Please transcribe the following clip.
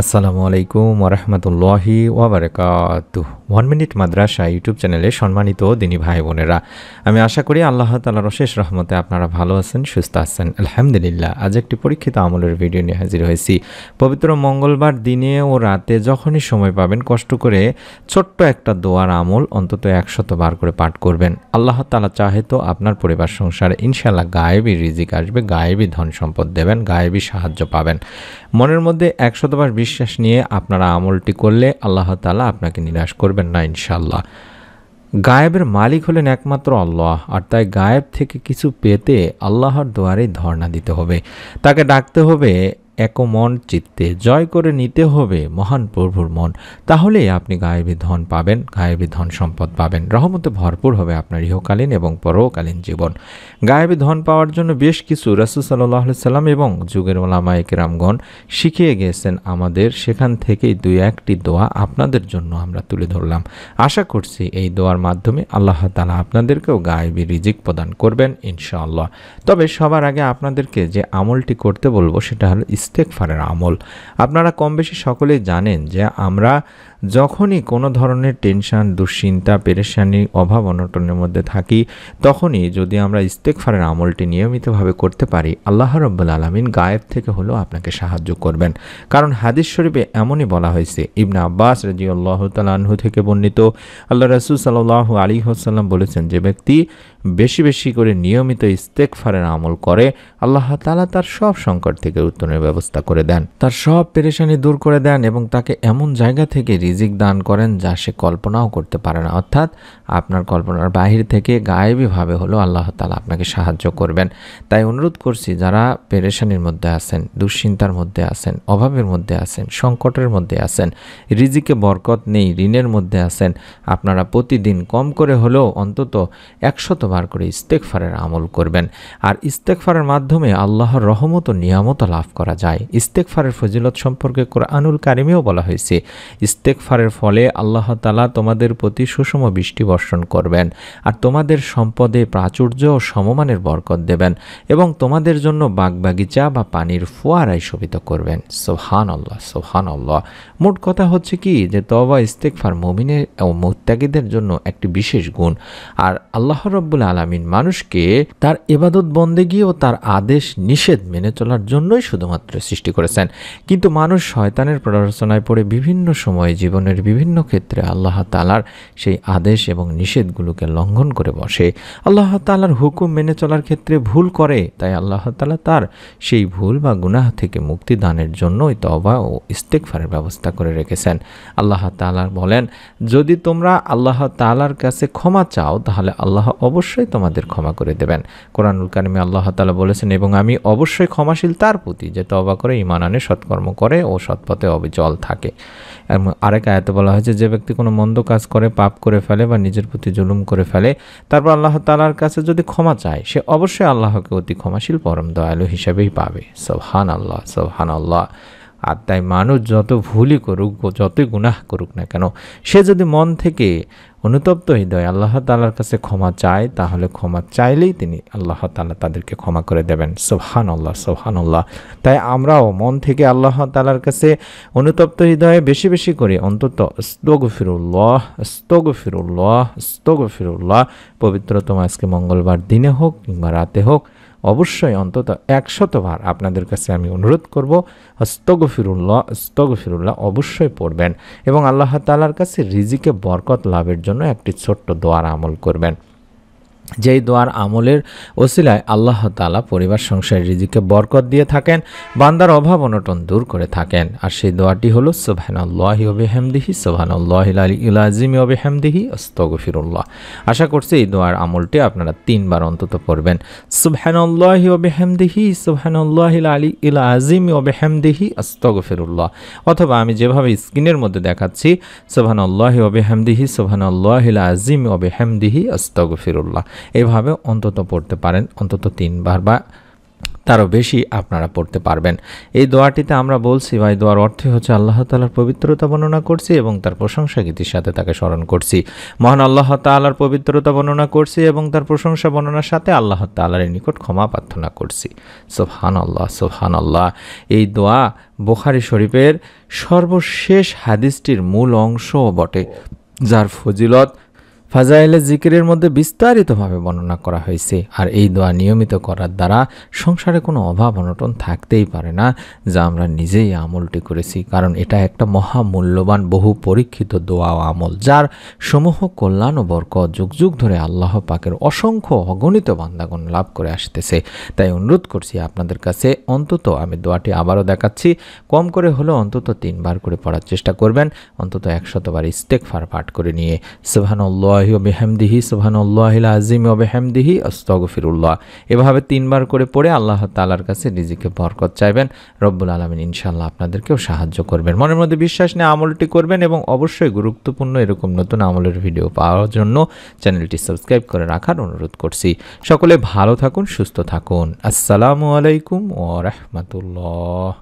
আসসালামু আলাইকুম ওরহমতুল্লাহি ওয়াবারাকাতুহ। 1 মিনিট মাদ্রাসা ইউটিউব চ্যানেলে সম্মানিত দিনী ভাই বোনেরা, আমি আশা করি আল্লাহ তাআলার অশেষ রহমতে আপনারা ভালো আছেন, সুস্থ আছেন। আলহামদুলিল্লাহ। আজ একটি পরীক্ষিত আমলের ভিডিও নিয়ে হাজির হয়েছি। পবিত্র মঙ্গলবার দিনে ও রাতে যখনই সময় পাবেন, কষ্ট করে ছোট্ট একটা দোয়ার আমল অন্তত 100 বার করে পাঠ করবেন। আল্লাহ তাআলা চাহে তো আপনার পরিবার সংসারে ইনশাআল্লাহ গায়েবী রিজিক আসবে, গায়েবী ধন সম্পদ দেবেন, গায়েবী সাহায্য পাবেন। মনের মধ্যে 100 বার বিশ্বাস নিয়ে আপনারা আমলটি করলে আল্লাহ তাআলা আপনাকে নিরাশ করবেন না ইনশাআল্লাহ। গায়েবের মালিক হলেন একমাত্র আল্লাহ, আর তাই গায়েব থেকে কিছু পেতে আল্লাহর দুয়ারে ধর্ণা দিতে হবে, তাকে ডাকতে হবে একমন চিত্তে, জয় করে নিতে হবে মহান প্রভুর মন। তাহলেই আপনি গায়েবী ধন পাবেন, গায়েবী ধন সম্পদ পাবেন, রহমতে ভরপুর হবে আপনার ইহকালীন এবং পরকালীন জীবন। গায়েবী ধন পাওয়ার জন্য বেশ কিছু রাসূল সাল্লাল্লাহু আলাইহি সাল্লাম এবং যুগের উলামায়ে কেরামগণ শিখিয়ে গিয়েছেন আমাদের। সেখান থেকেই 2-1টি দোয়া আপনাদের জন্য আমরা তুলে ধরলাম। আশা করছি এই দোয়ার মাধ্যমে আল্লাহ তাআলা আপনাদেরকেও গায়েবী রিজিক প্রদান করবেন ইনশাআল্লাহ। তবে সবার আগে আপনাদেরকে যে আমলটি করতে বলবো সেটা হলো ইস্তেগফারের আমল। আপনারা কম বেশি সকলেই জানেন যে আমরা যখনই কোনো ধরনের টেনশন, দুশ্চিন্তা, পেরেশানি, অভাব অনটনের মধ্যে থাকি, তখনই যদি আমরা ইস্তেগফারের আমলটি নিয়মিতভাবে করতে পারি, আল্লাহ রাব্বুল আলামিন গায়েব থেকে হলেও আপনাকে সাহায্য করবেন। কারণ হাদিস শরীফে এমনই বলা হয়েছে। ইবনে আব্বাস রাদিয়াল্লাহু তাআলা আনহু থেকে বর্ণিত, আল্লাহ রাসূল সাল্লাল্লাহু আলাইহি ওয়াসাল্লাম বলেছেন, যে ব্যক্তি বেশি বেশি করে নিয়মিত ইস্তেগফারের আমল করে, আল্লাহ তাআলা তার সব সংকট থেকে উত্তরণের ব্যবস্থা করে দেন, তার সব পেরেশানি দূর করে দেন এবং তাকে এমন জায়গা থেকে রিজিক দান করেন যা সে কল্পনাও করতে পারে না। অর্থাৎ আপনার কল্পনার বাহির থেকে গায়েবীভাবে হলো আল্লাহ তাআলা আপনাকে সাহায্য করবেন। তাই অনুরোধ করছি, যারা পেরেশানির মধ্যে আছেন, দুশ্চিন্তার মধ্যে আছেন, অভাবের মধ্যে আছেন, সংকটের মধ্যে আছেন, রিজিকে বরকত নেই, ঋণের মধ্যে আছেন, আপনারা প্রতিদিন কম করে হলেও অন্তত 100 বার করে ইস্তেগফারের আমল করবেন। আর ইস্তেগফারের মাধ্যমে আল্লাহর রহমত ও নিয়ামত লাভ করা যায়। ইস্তেগফারের ফজিলত সম্পর্কে কোরআনুল কারিমেও বলা হয়েছে, ইস্তেগফারের ফলে আল্লাহ তাআলা তোমাদের প্রতি সুষম বৃষ্টি বর্ষণ করবেন, আর তোমাদের সম্পদে প্রাচুর্য ও সমমানের বরকত দেবেন, এবং তোমাদের জন্য বাগবাগিচা বা পানির ফোয়ারায় শোভিত করবেন। সুবহানাল্লাহ, সুবহানাল্লাহ। মোট কথা হচ্ছে কি, যে তওবা ইস্তেগফার মুমিনের ও মুত্তাকিদের জন্য একটি বিশেষ গুণ। আর আল্লাহ রাব্বুল আলামিন মানুষকে তার ইবাদত বন্দেগী ও তার আদেশ নিষেধ মেনে চলার জন্যই শুধুমাত্র সৃষ্টি করেছেন। কিন্তু মানুষ শয়তানের প্ররোচনায় পড়ে বিভিন্ন সময়ে জীবনের বিভিন্ন ক্ষেত্রে আল্লাহ তাআলার সেই আদেশ এবং নিষেধগুলোকে লঙ্ঘন করে বসে, আল্লাহ তাআলার হুকুম মেনে চলার ক্ষেত্রে ভুল করে। তাই আল্লাহ তাআলা তার সেই ভুল বা গুনাহ থেকে মুক্তি দানের জন্যই তওবা ও ইস্তেগফারের ব্যবস্থা করে রেখেছেন। আল্লাহ তাআলা বলেন, যদি তোমরা আল্লাহ তাআলার কাছে ক্ষমা চাও তাহলে আল্লাহ অবশ্যই তোমাদের ক্ষমা করে দেবেন। কোরআনুল কারিমে আল্লাহ তাআলা বলেছেন, এবং আমি অবশ্যই ক্ষমাশীল তার প্রতি যে তওবা করে, ঈমান আনে, সৎকর্ম করে ও সৎপথে অবিচল থাকে। আরেক আয়াতে বলা হয়েছে, যে ব্যক্তি কোনো মন্দ কাজ করে, পাপ করে ফেলে বা নিজের প্রতি জুলুম করে ফেলে, তারপর আল্লাহ তাআলার কাছে যদি ক্ষমা চায়, সে অবশ্যই আল্লাহকে অতি ক্ষমাশীল পরম দয়ালু হিসাবেই পাবে। সুবহানাল্লাহ, সুবহানাল্লাহ। আর তাই মানুষ যত ভুলই করুক, যতই গুনাহ করুক না কেন, সে যদি মন থেকে অনুতপ্ত হৃদয় আল্লাহ তাআলার কাছে ক্ষমা চায়, তাহলে ক্ষমা চাইলেই তিনি আল্লাহ তাআলা তাদেরকে ক্ষমা করে দেবেন। সুবহানাল্লাহ, সুবহানাল্লাহ। তাই আমরাও মন থেকে আল্লাহ তাআলার কাছে অনুতপ্ত হৃদয়ে বেশি বেশি করে অন্তত আস্তাগফিরুল্লাহ, আস্তাগফিরুল্লাহ, আস্তাগফিরুল্লাহ পবিত্রতম আজকে মঙ্গলবার দিনে হোক কিংবা রাতে হোক, অবশ্যই অন্তত 100 বার আপনাদের কাছে আমি অনুরোধ করব, আস্তাগফিরুল্লাহ, আস্তাগফিরুল্লাহ অবশ্যই পড়বেন এবং আল্লাহ তাআলার কাছে রিজিকে বরকত লাভের জন্য একটি ছোট্ট দোয়ার আমল করবেন। যেই দোয়ার আমলের ওসিলায় আল্লাহ তাআলা পরিবার সংসারের রিজিকে বরকত দিয়ে থাকেন, বান্দার অভাব অনটন দূর করে থাকেন। আর সেই দোয়াটি হলো সুবহানাল্লাহি ওয়া বিহামদিহি, সুবহানাল্লাহিল আলিয়্যিল আযীম ওয়া বিহামদিহি, আস্তাগফিরুল্লাহ। আশা করছি এই দোয়ার আমলটি আপনারা 3 বার অন্তত পড়বেন। সুবহানাল্লাহি ওয়া বিহামদিহি, সুবহানাল্লাহিল আলিয়্যিল আযীম ওয়া বিহামদিহি, আস্তাগফিরুল্লাহ। অথবা আমি যেভাবে স্ক্রিনের মধ্যে দেখাচ্ছি, সুবহানাল্লাহি ওয়া বিহামদিহি, সুবহানাল্লাহিল আযীম ওয়া বিহামদিহি, আস্তাগফিরুল্লাহ। এভাবে অন্তত পড়তে পারেন অন্তত 3 বার বা তারও বেশি আপনারা পড়তে পারবেন। এই দোয়াটিতে আমরা বলছি বা এই দোয়ার অর্থই হচ্ছে আল্লাহ তাআলার পবিত্রতা বর্ণনা করছি এবং তার প্রশংসা গীতির সাথে তাকে স্মরণ করছি। মহান আল্লাহ তাআলার পবিত্রতা বর্ণনা করছি এবং তার প্রশংসা বর্ণনার সাথে আল্লাহ তাআলার নিকট ক্ষমা প্রার্থনা করছি। সুবহানাল্লাহ, সুবহানাল্লাহ। এই দোয়া বুখারী শরীফের সর্বশেষ হাদিসটির মূল অংশও বটে, যার ফজিলত ফাজাইলে জিকিরের মধ্যে বিস্তারিতভাবে বর্ণনা করা হয়েছে। আর এই দোয়া নিয়মিত করার দ্বারা সংসারে কোনো অভাব অনটন থাকতেই পারে না, যা আমরা নিজেই আমলটি করেছি। কারণ এটা একটা মহামূল্যবান বহু পরীক্ষিত দোয়া ও আমল, যার সমূহ কল্যাণ ও বরকত যুগ যুগ ধরে আল্লাহ পাকের অসংখ্য অগণিত বান্দাগণ লাভ করে আসতেছে। তাই অনুরোধ করছি আপনাদের কাছে, অন্তত আমি দোয়াটি আবারও দেখাচ্ছি, কম করে হলেও অন্তত 3 বার করে পড়ার চেষ্টা করবেন, অন্তত 100 বার ইস্তেগফার পাঠ করে নিয়ে সুবহানাল্লাহ ওয়া বিহামদিহি সুবহানাল্লাহিল আযীম ওয়া বিহামদিহি আস্তাগফিরুল্লাহ এভাবে 3 বার করে পড়ে আল্লাহ তাআলার কাছে রিজিকে বরকত চাইবেন। রব্বুল আলামিন ইনশাআল্লাহ আপনাদেরকেও সাহায্য করবেন। মনের মধ্যে বিশ্বাস নিয়ে আমলটি করবেন এবং অবশ্যই গুরুত্বপূর্ণ এরকম নতুন আমলের ভিডিও পাওয়ার জন্য চ্যানেলটি সাবস্ক্রাইব করে রাখার অনুরোধ করছি। সকলে ভালো থাকুন, সুস্থ থাকুন। আসসালামু আলাইকুম ওয়া রাহমাতুল্লাহ।